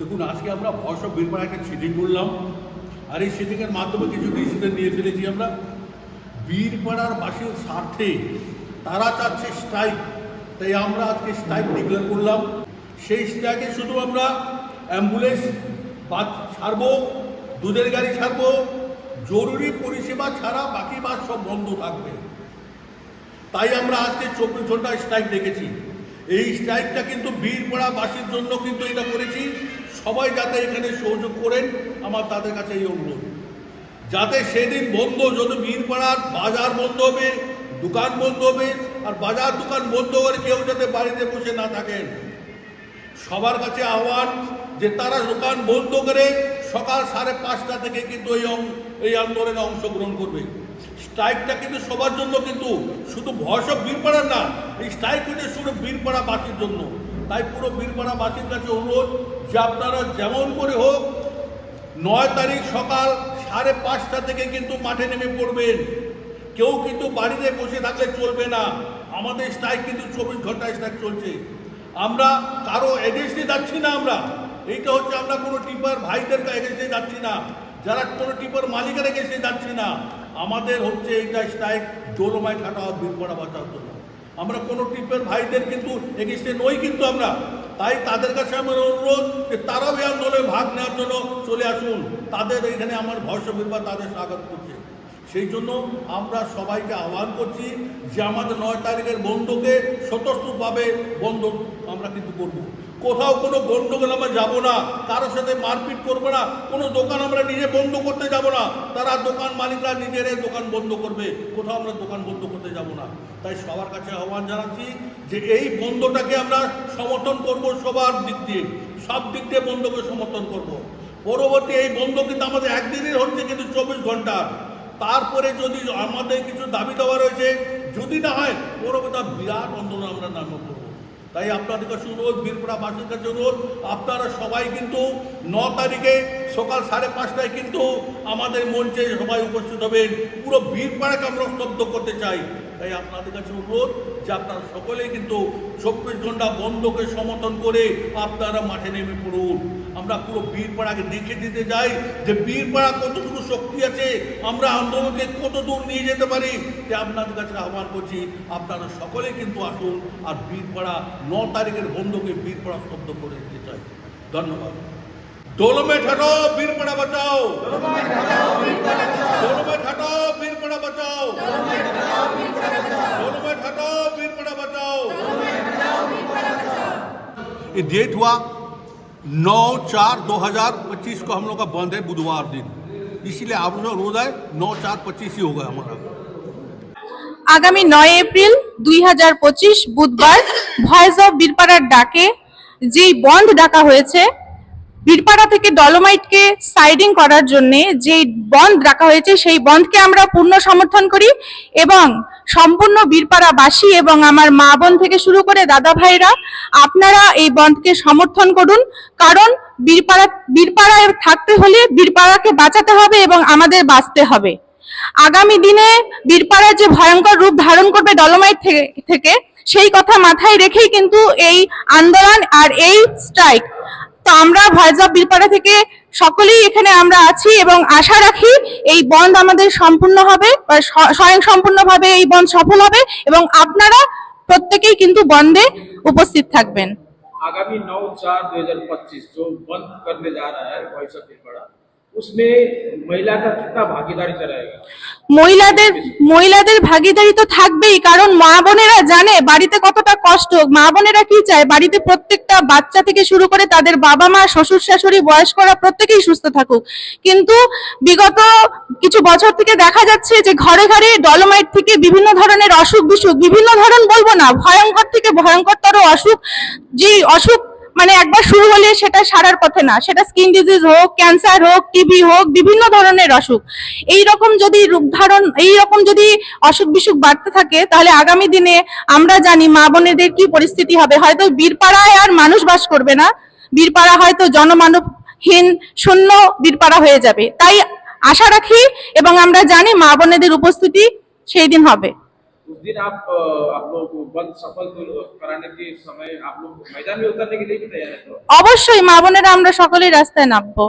দেখুন, আজকে আমরা ভরসা বীরপাড়া একটা সিটিং করলাম, আর এই সিটিংয়ের মাধ্যমে কিছু ডিসিশন নিয়ে ফেলেছি আমরা। বীরপাড়ার বাসীর স্বার্থে তারা চাচ্ছে স্ট্রাইক, তাই আমরা আজকে স্ট্রাইক ডিক্লেয়ার করলাম। সেই স্ট্রাইকে শুধু আমরা অ্যাম্বুলেন্স বাস ছাড়বো, দুধের গাড়ি ছাড়বো, জরুরি পরিষেবা ছাড়া বাকি বাস সব বন্ধ থাকবে। তাই আমরা আজকে 24 ঘন্টা স্ট্রাইক ডেকেছি। এই স্ট্রাইকটা কিন্তু বীরপাড়াবাসীর জন্য কিন্তু এটা করেছি, সবাই যাতে এখানে সহযোগ করেন আমার তাদের কাছে এই অনুরোধ। যাতে সেদিন বন্ধ, যদি বীরপাড়ার বাজার বন্ধ হবে, দোকান বন্ধ হবে, আর বাজার দোকান বন্ধ করে কেউ যাতে বাড়িতে বসে না থাকেন। সবার কাছে আহ্বান যে তারা দোকান বন্ধ করে সকাল 5:30 থেকে কিন্তু এই আন্দোলনে অংশগ্রহণ করবে। স্ট্রাইকটা কিন্তু সবার জন্য, কিন্তু শুধু ভরসা বীরপাড়ার না, এই স্ট্রাইক হচ্ছে শুধু বীরপাড়াবাসীর জন্য। তাই পুরো বীরপাড়াবাসীর কাছে অনুরোধ যে আপনারা যেমন করে হোক 9 তারিখ সকাল 5:30 থেকে কিন্তু মাঠে নেমে পড়বেন। কেউ কিন্তু বাড়িতে বসে থাকলে চলবে না। আমাদের স্ট্রাইক কিন্তু 24 ঘন্টা স্ট্রাইক চলছে। আমরা কারো এগেন্স্টে যাচ্ছি না। এইটা হচ্ছে আমরা কোনো টিপার ভাইদের এগেন্স্টে যাচ্ছি না, যারা কোনো টিপার মালিকের এগেন্স্টে যাচ্ছি না। আমাদের হচ্ছে এইটা স্ট্রাইক ডোলোমাইট হাঁটাও বীরপাড়া বাঁচার জন্য। আমরা কোনো টিপের ভাইদের কিন্তু এগেন্স্টে নই কিন্তু আমরা। তাই তাদের কাছে আমার অনুরোধ যে তারাও এই আন্দোলনে ভাগ নেওয়ার জন্য চলে আসুন। তাদের এখানে আমার ভরসা বীরপাড়া তাদের স্বাগত করছে। সেই জন্য আমরা সবাইকে আহ্বান করছি যে আমাদের 9 তারিখের বন্ধকে স্বতঃস্ফূর্তভাবে বন্ধ আমরা কিন্তু করব। কোথাও কোনো গণ্ডগোল আমরা যাবো না, কারোর সাথে মারপিট করবো না, কোনো দোকান আমরা নিজে বন্ধ করতে যাব না। তারা দোকান মালিকরা নিজেরাই দোকান বন্ধ করবে, কোথাও আমরা দোকান বন্ধ করতে যাব না। তাই সবার কাছে আহ্বান জানাচ্ছি যে এই বন্ধটাকে আমরা সমর্থন করব, সবার দিক দিয়ে, সব দিক দিয়ে বন্ধকে সমর্থন করব। পরবর্তী এই বন্ধ কিন্তু আমাদের একদিনের হচ্ছে, কিন্তু 24 ঘন্টা। তারপরে যদি আমাদের কিছু দাবি দেওয়া রয়েছে, যদি না হয় পরবর্তী বিরাট আন্দোলন আমরা নাম করব। তাই আপনাদের কাছে অনুরোধ, বীরপাড়াবাসীর কাছে অনুরোধ, আপনারা সবাই কিন্তু 9 তারিখে সকাল 5:30টায় কিন্তু আমাদের মঞ্চে সবাই উপস্থিত হবেন। পুরো বীরপাড়াকে আমরা স্তব্ধ করতে চাই। তাই আপনাদের কাছে অনুরোধ যে আপনারা সকলেই কিন্তু 24 ঘন্টা বন্ধকে সমর্থন করে আপনারা মাঠে নেমে পড়ুন। আমরা পুরো বীরপাড়াকে দেখে দিতে চাই যে বীরপাড়া কতটুকু শক্তি আছে, আমরা আন্দোলনকে কত দূর নিয়ে যেতে পারি। তাই আপনাদের কাছে আহ্বান করছি, আপনারা সকলেই কিন্তু আসুন, আর বীরপাড়া 9 তারিখের বন্ধকে বীরপাড়া স্তব্ধ করে দিতে চাই। ধন্যবাদ। ডোলোমাইট হাঁটাও, বীরপাড়া বাঁচাও। ডোলোমাইট হাঁটাও, বীরপাড়া বাঁচাও। डोलोमाइट हटाओ, बीरपाड़ा बचाओ। ये डेट हुआ 9/4/2025 को हम लोग का बंद है, बुधवार दिन। इसीलिए आप लोग रोज आए, 9/4/25 ही होगा हमारा। আগামী 9 এপ্রিল 2025 বুধবার ভয়েস অফ বীরপাড়ার ডাকে যেই বন্ধ ডাকা হয়েছে, বীরপাড়া থেকে ডলোমাইটকে সাইডিং করার জন্য যেই বন্ধ রাখা হয়েছে, সেই বন্ধকে আমরা পূর্ণ সমর্থন করি এবং সম্পূর্ণ বীরপাড়াবাসী এবং আমার মা বোন থেকে শুরু করে দাদা ভাইরা, আপনারা এই বন্ধকে সমর্থন করুন। কারণ বীরপাড়ায় থাকতে হলে বীরপাড়াকে বাঁচাতে হবে এবং আমাদের বাঁচতে হবে। আগামী দিনে বীরপাড়া যে ভয়ঙ্কর রূপ ধারণ করবে ডলোমাইট থেকে, সেই কথা মাথায় রেখেই কিন্তু এই আন্দোলন আর এই স্ট্রাইক। তো আমরা ভয়েস অফ বীরপাড়া থেকে সকলেই এখানে আমরা আছি এবং আশা রাখি এই বন্ধ আমাদের সম্পূর্ণ হবে, স্বয়ংসম্পূর্ণভাবে এই বন্ধ সফল হবে এবং আপনারা প্রত্যেকেই কিন্তু বন্ধে উপস্থিত থাকবেন। आगामी 9/4/2025 जो बंद करने जा रहा है वॉइस ऑफ बीरपाड़ा, उसमें महिला का कितना भागीदारी रहेगा? মহিলাদের ভাগিদারি তো থাকবেই, কারণ মা বোনেরা জানে বাড়িতে কতটা কষ্ট। মা বোনেরা কি চায়, বাড়িতে প্রত্যেকটা বাচ্চা থেকে শুরু করে তাদের বাবা মা, শ্বশুর শাশুড়ি, বয়স্করা প্রত্যেকেই সুস্থ থাকুক। কিন্তু বিগত কিছু বছর থেকে দেখা যাচ্ছে যে ঘরে ঘরে ডলোমাইট থেকে বিভিন্ন ধরনের অসুখ বিসুখ, বিভিন্ন ধরন বলবো না, ভয়ঙ্কর থেকে ভয়ঙ্করতর অসুখ, যে অসুখ মানে একবার শুরু হলে সেটা সারার পথে না। সেটা স্কিন ডিজিজ হোক, ক্যান্সার হোক, টিবি হোক, বিভিন্ন ধরনের অসুখ। এইরকম যদি অসুখ বিসুখ বাড়তে থাকে, তাহলে আগামী দিনে আমরা জানি মা বোনেদের কি পরিস্থিতি হবে। হয়তো বীরপাড়ায় আর মানুষ বাস করবে না, বীরপাড়া হয়তো জনমানবহীন শূন্য বীরপাড়া হয়ে যাবে। তাই আশা রাখি এবং আমরা জানি মা বোনেদের উপস্থিতি সেই দিন হবে। उस दिन आप लोग को बंद सफल तो कराने के समय आप लोग मैदान में उतरने के लिए भी तैयार है तो অবশ্যই মা বোনেরা আমরা সকলেই রাস্তায় নামবো।